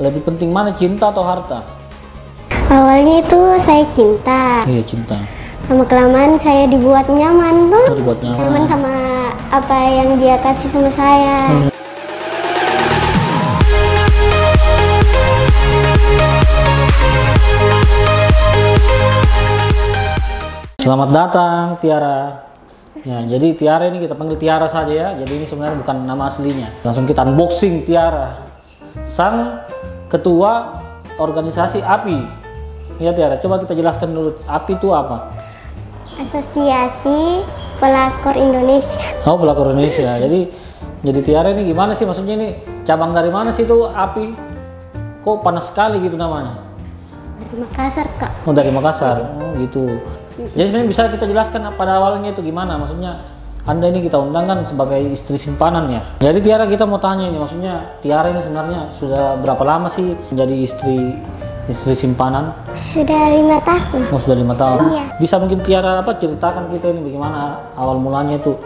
Lebih penting mana, cinta atau harta? Awalnya itu saya cinta. Iya, cinta. Lama-kelamaan saya dibuat nyaman tuh. Oh, dibuat nyaman. Nyaman sama apa yang dia kasih sama saya. Selamat datang Tiara. Ya, jadi Tiara ini kita panggil Tiara saja ya. Jadi ini sebenarnya bukan nama aslinya. Langsung kita unboxing Tiara, sang ketua organisasi API. Ya Tiara, coba kita jelaskan dulu API itu apa? Asosiasi Pelakor Indonesia. Oh, pelakor Indonesia. Jadi Tiara ini gimana sih, maksudnya ini cabang dari mana sih itu API? Kok panas sekali gitu namanya? Dari Makassar, Kak. Oh, dari Makassar. Oh, gitu. Jadi sebenarnya bisa kita jelaskan pada awalnya itu gimana? Maksudnya Anda ini kita undang kan sebagai istri simpanan ya. Jadi Tiara, kita mau tanya ini, maksudnya Tiara ini sebenarnya sudah berapa lama sih menjadi istri simpanan? Sudah 5 tahun. Oh, sudah 5 tahun. Iya. Bisa mungkin Tiara ceritakan kita ini bagaimana awal mulanya itu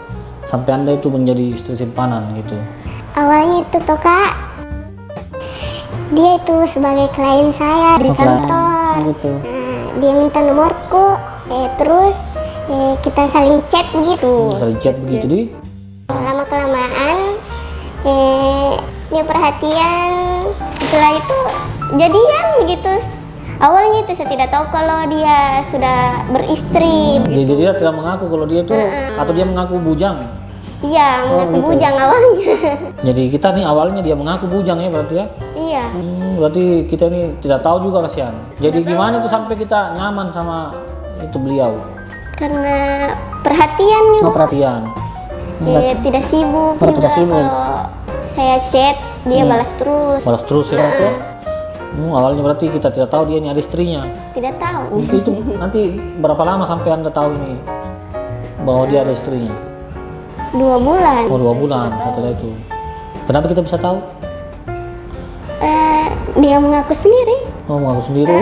sampai Anda itu menjadi istri simpanan gitu. Awalnya itu tuh, Kak, dia itu sebagai klien saya di kantor. Gitu. Dia minta nomorku, terus kita saling chat gitu. Saling chat begitu deh. Lama kelamaan dia perhatian, setelah itu jadian begitu. Awalnya itu saya tidak tahu kalau dia sudah beristri. Jadi dia tidak mengaku kalau dia tuh atau dia mengaku bujang. Iya, mengaku gitu. bujang awalnya. Jadi kita nih awalnya dia mengaku bujang ya berarti ya. Iya. Berarti kita ini tidak tahu juga, kasihan. Jadi gimana itu sampai kita nyaman sama itu beliau? Karena perhatian juga. Oh, perhatian. Tidak sibuk Oh, juga. tidak sibuk. Kalau saya chat, dia balas terus. Balas terus ya berarti ya. Awalnya berarti kita tidak tahu dia ini ada istrinya. Tidak tahu. Itu nanti berapa lama sampai Anda tahu ini bahwa dia ada istrinya? 2 bulan. Oh, 2 bulan setelah itu. Kenapa kita bisa tahu? Dia mengaku sendiri. Oh, mengaku sendiri.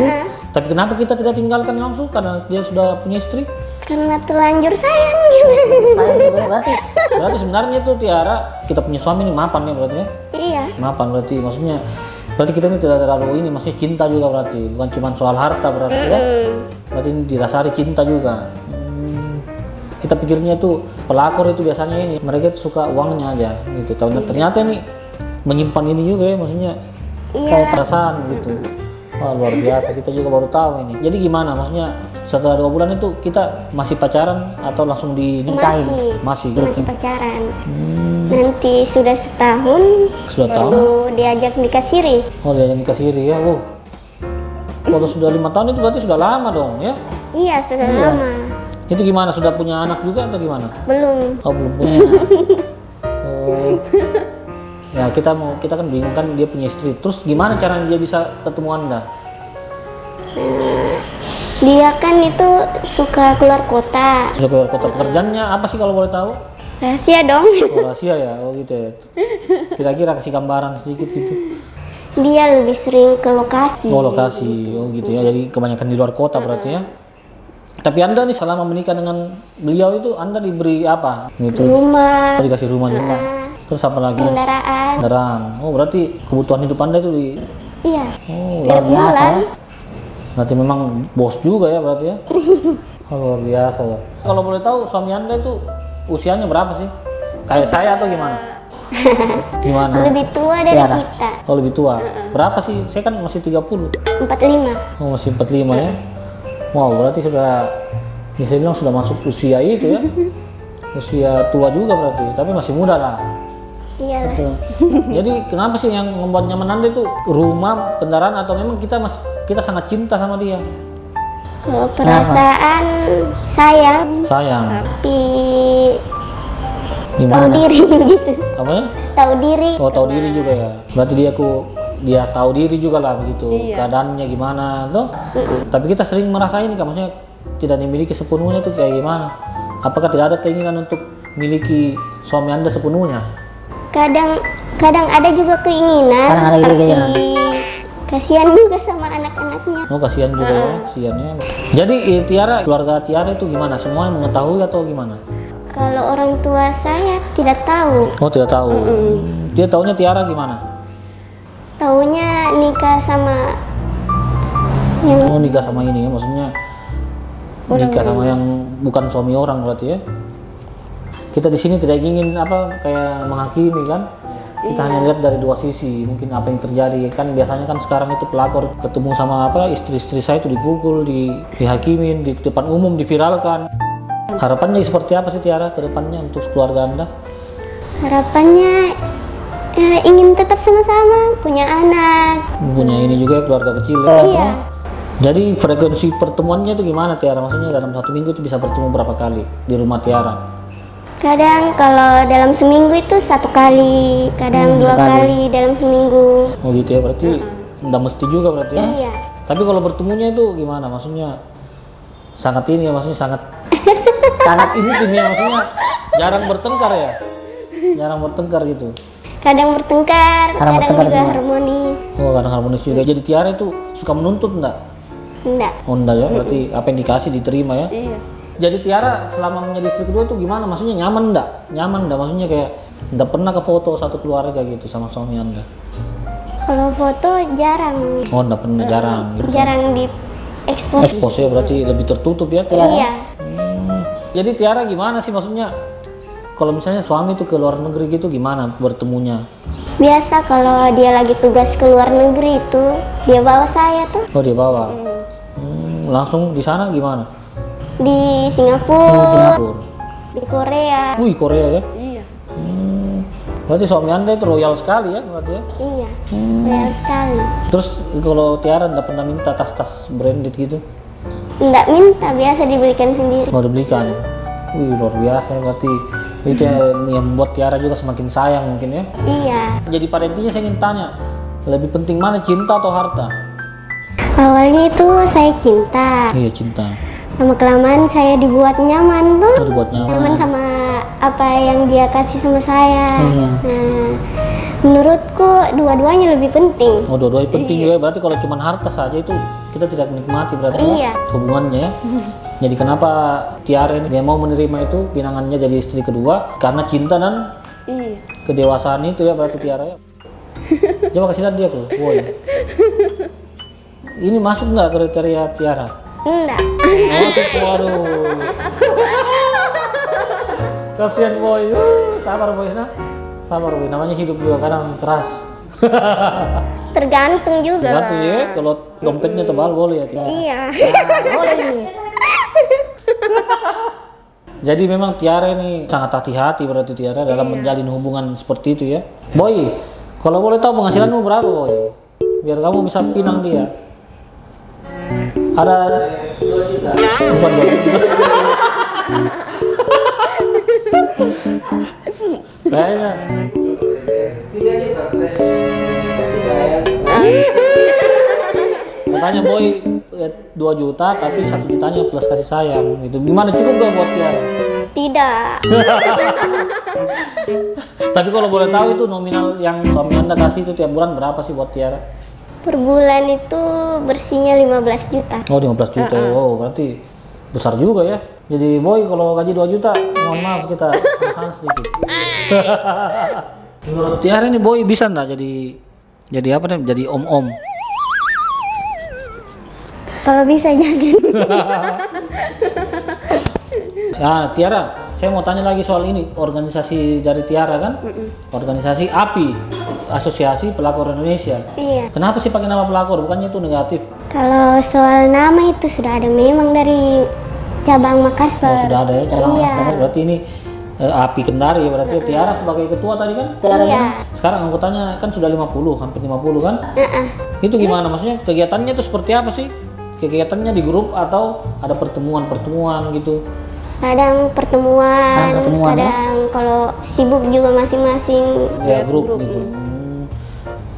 Tapi kenapa kita tidak tinggalkan langsung karena dia sudah punya istri? Karena terlanjur sayang. Sayang juga berarti. Berarti sebenarnya itu Tiara, kita punya suami ini mapan ya berarti ya? Iya. Mapan berarti, maksudnya berarti kita ini tidak terlalu ini, maksudnya cinta juga berarti, bukan cuma soal harta berarti ya? Berarti ini dirasari cinta juga. Kita pikirnya tuh pelakor itu biasanya ini mereka tuh suka uangnya aja gitu. Ternyata ini menyimpan ini juga ya, maksudnya kayak perasaan gitu. Wah, luar biasa, kita juga baru tahu ini. Jadi gimana, maksudnya setelah 2 bulan itu kita masih pacaran atau langsung dinikahin? Masih Pacaran. Nanti sudah setahun. Sudah tahu? Baru diajak nikah siri. Oh, dia nikah siri ya. Loh, kalau sudah 5 tahun itu berarti sudah lama dong ya? Iya, sudah lama. Itu gimana, sudah punya anak juga atau gimana? Belum. Oh, belum punya. Oh. Ya kita kan bingung kan, dia punya istri. Terus gimana caranya dia bisa ketemu Anda? Dia kan itu suka keluar kota. Sudah keluar kota, pekerjaannya apa sih kalau boleh tahu? Rahasia dong. Oh, rahasia ya, oh gitu ya. Kira-kira kasih gambaran sedikit gitu. Dia lebih sering ke lokasi. Oh, lokasi, oh gitu ya. Jadi kebanyakan di luar kota berarti ya. Tapi Anda nih selama menikah dengan beliau itu Anda diberi apa? Gitu. Rumah. Oh, dikasih rumah juga. Terus apa lagi? Kendaraan. Oh, berarti kebutuhan hidup Anda itu Iya. Oh, Tiap luar biasa bulan. ya. Berarti memang bos juga ya berarti ya. Oh, luar biasa ya. Kalau boleh tahu suami Anda itu usianya berapa sih? Kayak saya atau gimana? Gimana? Lebih tua dari kita. Oh, lebih tua. Berapa sih? Saya kan masih 30. 45. Oh, masih 45 ya. Wow, berarti sudah bisa bilang sudah masuk usia itu ya. Usia tua juga berarti, tapi masih muda lah. Iya lah. Jadi kenapa sih yang membuat nyaman Anda itu rumah, kendaraan, atau memang kita sangat cinta sama dia? Kalau perasaan sayang, Sayang. tapi tahu Gimana? diri gitu. Apanya? Tahu diri. Oh, tahu diri juga ya. Berarti dia tahu diri juga lah begitu. Keadaannya gimana tuh. Tapi kita sering merasa ini kan, maksudnya tidak dimiliki sepenuhnya itu kayak gimana? Apakah tidak ada keinginan untuk miliki suami Anda sepenuhnya? Kadang ada juga keinginan. Kadang ada juga keinginan. Tapi kasihan juga sama anak-anaknya. Oh, kasihan juga ya, kasihannya. Jadi Tiara, keluarga Tiara itu gimana? Semua yang mengetahui atau gimana? Kalau orang tua saya tidak tahu. Oh, tidak tahu. Dia taunya Tiara gimana? Taunya nikah sama yang Oh, nikah sama ini ya, maksudnya nikah sama yang bukan suami orang berarti ya. Kita di sini tidak ingin apa kayak menghakimi kan. Kita hanya lihat dari dua sisi, mungkin apa yang terjadi kan. Biasanya kan sekarang itu pelakor ketemu sama apa istri-istri saya itu dipukul, dihakimin di depan umum, diviralkan. Harapannya seperti apa sih Tiara ke depannya untuk keluarga Anda? harapannya ingin tetap sama-sama, punya anak. Punya ini juga keluarga kecil ya. Iya. Jadi frekuensi pertemuannya itu gimana Tiara? Maksudnya dalam satu minggu itu bisa bertemu berapa kali di rumah Tiara? Kadang kalau dalam seminggu itu 1 kali, kadang 2 kali dalam seminggu. Oh gitu ya, berarti nggak mesti juga berarti ya? Iya. Tapi kalau bertemunya itu gimana? Maksudnya sangat ini ya, maksudnya sangat sangat intim ya, maksudnya jarang bertengkar ya? Jarang bertengkar gitu. Kadang bertengkar, kadang juga harmonis. Oh kadang harmonis juga. Jadi Tiara itu suka menuntut enggak? Enggak. Oh enggak ya, berarti apa yang dikasih diterima ya? Iya. Jadi Tiara selama menjadi istri kedua itu gimana? Maksudnya nyaman enggak? Nyaman enggak? Maksudnya kayak enggak pernah ke foto satu keluarga gitu sama suami Anda? Kalau foto jarang, Oh enggak pernah, jarang gitu. jarang di expose. Expose ya berarti lebih tertutup ya? Iya. Jadi Tiara gimana sih maksudnya? Kalau misalnya suami itu ke luar negeri gitu gimana bertemunya? Biasa kalau dia lagi tugas ke luar negeri itu dia bawa saya tuh Oh dia bawa? Langsung di sana gimana? di Singapura, Singapura. di Korea. Wih Korea ya? Iya. Berarti suami Anda itu royal sekali ya berarti ya? Iya, real sekali. Terus kalau Tiara nggak pernah minta tas-tas branded gitu? Enggak minta, biasa dibelikan sendiri. Mau dibelikan? Wih luar biasa ya, berarti itu yang membuat Tiara juga semakin sayang mungkin ya? Iya. Jadi pada intinya saya ingin tanya, lebih penting mana cinta atau harta? Awalnya itu saya cinta, Iya cinta. lama-kelamaan saya dibuat nyaman tuh. Oh dibuat nyaman. Nyaman sama apa yang dia kasih sama saya. Iya. Nah, menurutku dua-duanya lebih penting. Oh dua-duanya penting juga, berarti kalau cuma harta saja itu kita tidak menikmati berarti Iya. ya, hubungannya ya. Jadi kenapa Tiara ini dia mau menerima itu pinangannya jadi istri kedua karena cinta dan Iya. kedewasaan itu ya berarti Tiara ya. Coba kasih lihat dia tuh, boy. Ini masuk nggak kriteria Tiara? Enggak. Masuk, waduh. Kasihan boy, sabar boy nah. Sabar boy, namanya hidup juga kadang keras. Tergantung juga. Tergantung ya, kalau dompetnya tebal boleh ya Tiara. Iya. Boleh. Jadi memang Tiara ini sangat hati-hati berarti Tiara dalam menjalin hubungan seperti itu ya. Boy, kalau boleh tahu penghasilanmu berapa boy? Biar kamu bisa pinang dia. Ada 2 juta. Bukan 2 juta. Kayaknya 3 juta plus kasih saya. Katanya boy 2 juta tapi 1 jutanya plus kasih sayang gitu. Gimana, cukup gak buat Tiara? Tidak. Tapi kalau boleh tahu itu nominal yang suami Anda kasih itu tiap bulan berapa sih buat Tiara? Per bulan itu bersihnya 15 juta. Oh 15 juta, oh berarti besar juga ya. Jadi boy kalau gaji 2 juta, mohon maaf kita makan sedikit. Menurut Tiara ini boy bisa nggak jadi apa nih? Jadi om-om? Kalau bisa jangan. Nah Tiara, saya mau tanya lagi soal ini, organisasi dari Tiara kan? Organisasi API, Asosiasi Pelakor Indonesia. Iya. Kenapa sih pakai nama pelakor? Bukannya itu negatif? Kalau soal nama itu sudah ada memang dari cabang Makassar. Oh, sudah ada ya cabang Iya. Makassar. Berarti ini API Kendari ya, berarti Tiara sebagai ketua tadi kan? Iya. Sekarang anggotanya kan sudah 50, hampir 50 kan? Itu gimana? Maksudnya kegiatannya itu seperti apa sih? Kegiatannya di grup atau ada pertemuan-pertemuan gitu? Kadang pertemuan, kadang kalau sibuk juga masing-masing. Ya grup gitu.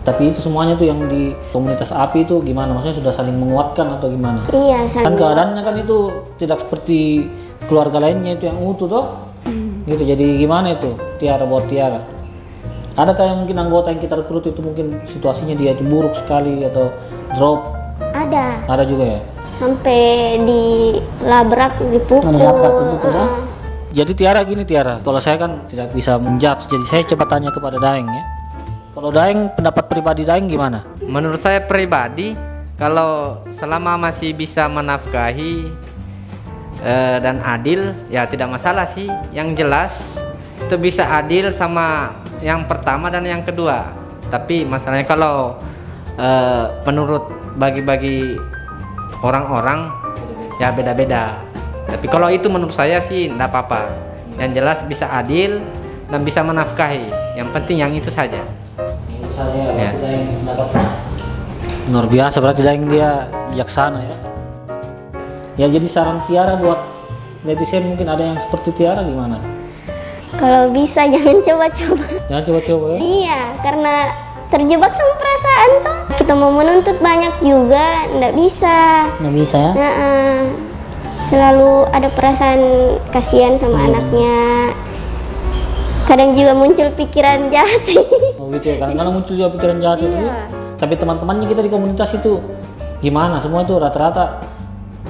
Tapi itu semuanya tuh yang di komunitas API itu gimana? Maksudnya sudah saling menguatkan atau gimana? Iya, Kan keadaannya kan itu tidak seperti keluarga lainnya itu yang utuh toh? Gitu, jadi gimana itu Tiara buat Tiara? Adakah yang mungkin anggota yang kita rekrut itu mungkin situasinya dia itu buruk sekali atau drop? Ada. Ada juga ya? Sampai dilabrak, dipukul. Jadi Tiara gini Tiara, kalau saya kan tidak bisa menjudge, jadi saya coba tanya kepada Daeng ya. Kalau Daeng, pendapat pribadi Daeng gimana? Menurut saya pribadi, kalau selama masih bisa menafkahi dan adil, ya tidak masalah sih. Yang jelas itu bisa adil sama yang pertama dan yang kedua. Tapi masalahnya kalau menurut bagi-bagi orang-orang ya beda-beda. Tapi kalau itu menurut saya sih enggak apa-apa. Yang jelas bisa adil dan bisa menafkahi. Yang penting yang itu saja. Itu saja Ya. Daeng pendapatnya. Luar biasa berarti Daeng dia bijaksana ya. Ya jadi saran Tiara buat netizen mungkin ada yang seperti Tiara gimana? Kalau bisa jangan coba-coba. Jangan coba-coba ya. Iya, karena terjebak sama perasaan tuh. Kita mau menuntut banyak juga, nggak bisa. Nggak bisa ya. Nah, selalu ada perasaan kasihan sama anaknya. Kadang juga muncul pikiran jahat. Oh gitu ya, kadang-kadang muncul juga pikiran jahat itu. Iya. Tapi teman-temannya kita di komunitas itu gimana? Semua itu rata-rata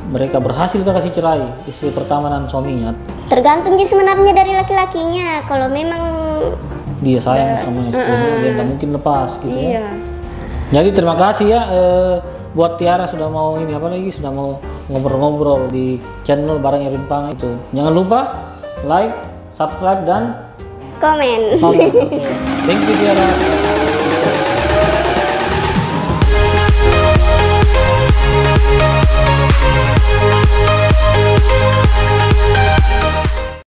mereka berhasil kita kasih cerai istri pertama dan suaminya. Tergantung sih sebenarnya dari laki-lakinya. Kalau memang Dia sayang sama istrinya, dia nggak mungkin lepas gitu ya. iya. Jadi terima kasih ya buat Tiara sudah mau ini apa lagi sudah mau ngobrol-ngobrol di channel Bareng Erwin Pang itu. Jangan lupa like, subscribe dan Komen. Oke. thank you Tiara.